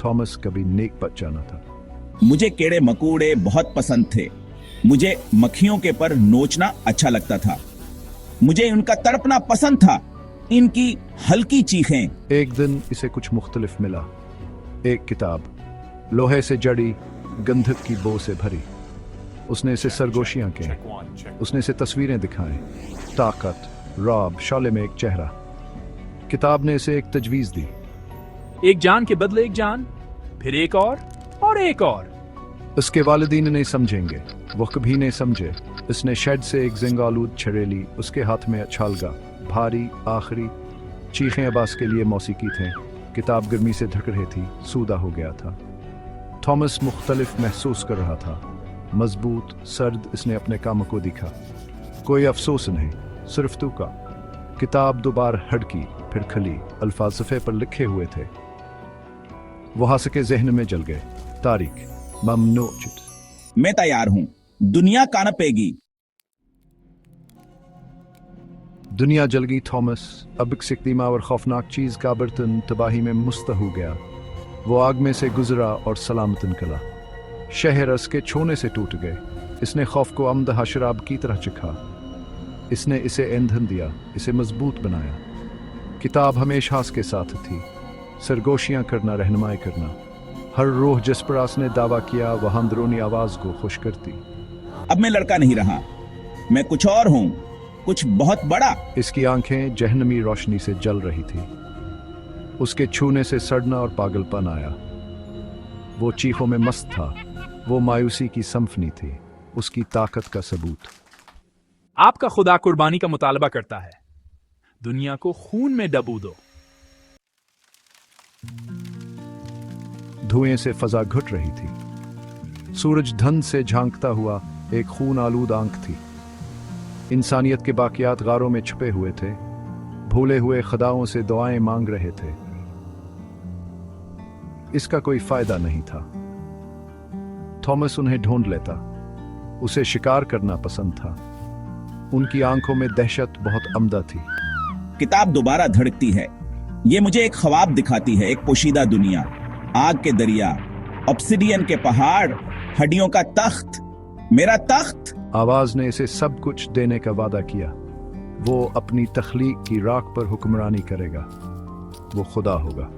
Thomas कभी नेक बच्चा न था। मुझे कीड़े मकोड़े बहुत पसंद थे। मुझे मक्खियों के पर नोचना अच्छा लगता था। मुझे उनका तड़पना पसंद था, इनकी हल्की चीखें। एक दिन इसे कुछ मुख्तलिफ मिला। एक किताब, लोहे से जड़ी, गंधक की बो से भरी। उसने इसे सरगोशियां की, उसने इसे तस्वीरें दिखाएं, ताकत, रौब, शौले में एक चेहरा। किताब ने इसे एक तजवीज दी, एक जान के बदले एक जान, फिर एक और एक और। उसके वालिदीन नहीं समझेंगे, वो कभी नहीं समझे। इसने शेड से एक जिंगालूद छड़ेली, उसके हाथ में अछालगा, भारी, आखिरी। चीखें अब्बास के लिए मौसीकी थे। किताब गर्मी से धक रही थी, सूदा हो गया था। थॉमस मुख्तलिफ महसूस कर रहा था, मजबूत, सर्द। इसने अपने काम को दिखा, कोई अफसोस नहीं, सिर्फ तू का। किताब दोबारा हड़की, फिर खली। अल्फाज सफ़े पर लिखे हुए थे, वो हंस के जहन में जल गए। तारीख, ममनू। मैं तैयार हूं, दुनिया कानपेगी। दुनिया जल गई थॉमस। अब एक सिकदीमा और खौफनाक चीज का बर्तन तबाही में मुस्तह हो गया। वो आग में से गुजरा और सलामत निकला। शहर उसके छूने से टूट गए। इसने खौफ को अमदहा शराब की तरह चखा। इसने इसे ईंधन दिया, इसे मजबूत बनाया। किताब हमेशा उसके साथ थी, सरगोशियां करना, रहनुमाई करना। हर रूह जिस पर उसने दावा किया वह अंदरूनी आवाज को खुश करती। अब मैं लड़का नहीं रहा, मैं कुछ और हूं, कुछ बहुत बड़ा। इसकी आंखें जहन्नमी रोशनी से जल रही थी। उसके छूने से सड़ना और पागलपन आया। वो चीखों में मस्त था, वो मायूसी की संफनी थी, उसकी ताकत का सबूत। आपका खुदा कुर्बानी का मुतालबा करता है, दुनिया को खून में डबो दो। धुएं से फजा घुट रही थी। सूरज धंध से झांकता हुआ एक खून आलूद आंख थी। इंसानियत के बाकियात गारों में छुपे हुए थे, भूले हुए खुदाओं से दुआएं मांग रहे थे। इसका कोई फायदा नहीं था। थॉमस उन्हें ढूंढ लेता, उसे शिकार करना पसंद था। उनकी आंखों में दहशत बहुत अमदा थी। किताब दोबारा धड़कती है, ये मुझे एक ख्वाब दिखाती है, एक पोशीदा दुनिया, आग के दरिया, ऑब्सिडियन के पहाड़, हड्डियों का तख्त, मेरा तख्त। आवाज ने इसे सब कुछ देने का वादा किया। वो अपनी तख्लीक की राख पर हुक्मरानी करेगा, वो खुदा होगा।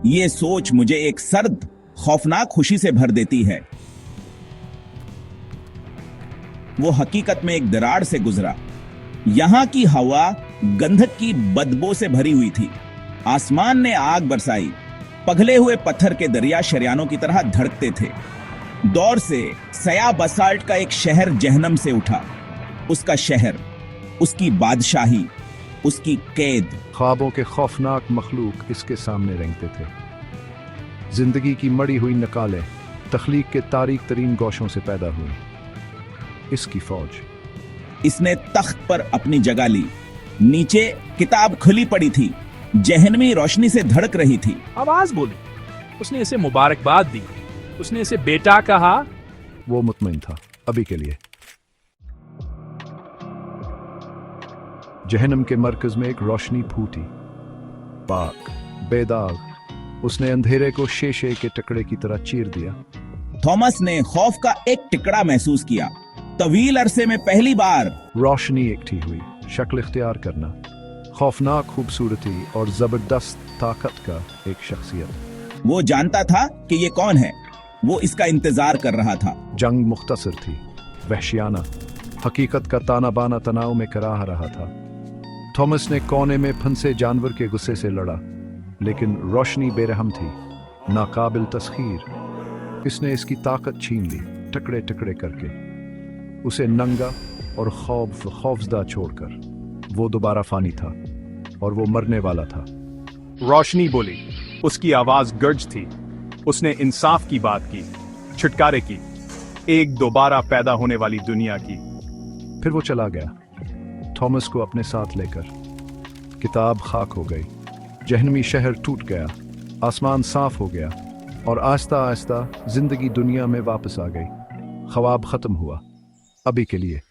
ये सोच मुझे एक सर्द, खौफनाक खुशी से भर देती है। वो हकीकत में एक दरार से गुजरा। यहां की हवा गंधक की बदबू से भरी हुई थी। आसमान ने आग बरसाई। पगले हुए पत्थर के दरिया शरियानों की तरह धड़कते थे। दौर से सया बसाल्ट का एक शहर जहन्नम से उठा। उसका शहर, उसकी बादशाही, उसकी कैद। ख्वाबों के खौफनाक मखलूक इसके सामने रेंगते थे। जिंदगी की मड़ी हुई नकालें तख्लीक के तारीख तरीन गौशों से पैदा हुई। इसकी फौज। इसने तख्त पर अपनी जगह ली। नीचे किताब खुली पड़ी थी, जहन्नमी रोशनी से धड़क रही थी। आवाज बोली, उसने इसे मुबारकबाद दी, उसने इसे बेटा कहा। वो मुतमईन था अभी के लिए। जहन्नम के मरकज में एक रोशनी फूटी, पाक, बेदाग। उसने अंधेरे को शीशे के टुकड़े की तरह चीर दिया। थॉमस ने खौफ का एक टिकड़ा महसूस किया। तवील अरसे में पहली बार रोशनी इकट्ठी हुई, शक्ल इख्तियार करना, खौफनाक खूबसूरती और जबरदस्त ताकत का एक शख्सियत। वो जानता था कि ये कौन है। वो इसका इंतजार कर रहा था। जंग मुख्तसर थी, वहशियाना, हकीकत का ताना बाना तनाव में कराह रहा था। थॉमस ने कोने में फंसे जानवर के गुस्से से लड़ा, लेकिन रोशनी बेरहम थी, नाकाबिल तस्खीर। इसने इसकी ताकत छीन ली, टुकड़े टुकड़े करके, उसे नंगा और खौफजदा छोड़कर। वो दोबारा फानी था और वो मरने वाला था। रोशनी बोली, उसकी आवाज गर्ज थी। उसने इंसाफ की बात की, छुटकारे की, एक दोबारा पैदा होने वाली दुनिया की। फिर वो चला गया, थॉमस को अपने साथ लेकर। किताब खाक हो गई, जहन्नमी शहर टूट गया, आसमान साफ हो गया और आहिस्ता आहिस्ता जिंदगी दुनिया में वापस आ गई। ख्वाब खत्म हुआ अभी के लिए।